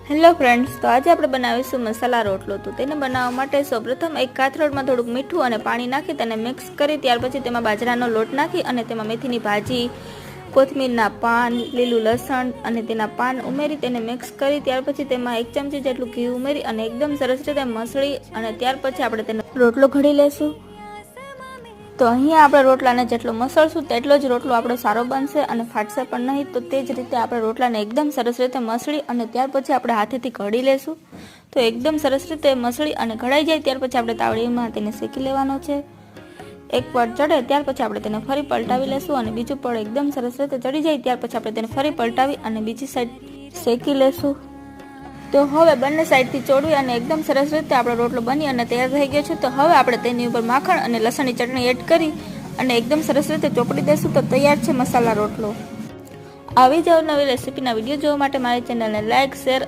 Hello friends, તો આજે આપણે બનાવીશું મસાલા રોટલો. તો તેને બનાવવા માટે સૌપ્રથમ એક કાથરોડમાં થોડુંક મીઠું અને પાણી નાખી તેને મિક્સ કરી ત્યાર પછી તેમાં બાજરાનો લોટ નાખી અને તેમાં મેથીની ભાજી, કોથમીરના પાન, લીલું લસણ અને તેના પાન ઉમેરી તેને મિક્સ કરી ત્યાર પછી તેમાં 1 ચમચી જેટલું ઘી ઉમેરી અને એકદમ સરસ રીતે મસળી અને ત્યાર પછી આપણે તેનો રોટલો ઘડી લેશું. તો અહીંયા આપણે રોટલાને જેટલો મસળશું તેટલો જ રોટલો આપણો સારો બનશે અને ફાટશે પણ નહીં. તો તે જ રીતે આપણે રોટલાને એકદમ સરસ રીતે મસળી અને ત્યાર પછી આપણે હાથેથી ઘડી લેશું. તો એકદમ સરસ રીતે મસળી અને ઘડાઈ જાય ત્યાર પછી આપણે તાવડીમાં તેને શેકી લેવાનો છે. એક પડ ચડે ત્યાર પછી આપણે તેને ફરી પલટાવી લેશું અને બીજું પડ એકદમ સરસ રીતે ચડી જાય ત્યાર પછી આપણે તેને ફરી પલટાવી અને બીજી સાઈડ શેકી લેશું. તો હવે બંને સાઈડથી ચોળવી અને એકદમ સરસ રીતે આપણો રોટલો બની અને તૈયાર થઈ ગયો છે. તો હવે આપણે તેની ઉપર માખણ અને લસણની ચટણી એડ કરી અને એકદમ સરસ રીતે ચોપડી દેશું. તો તૈયાર છે મસાલા રોટલો. આવી જ નવી રેસીપીના વિડીયો જોવા માટે મારી ચેનલને લાઇક, શેર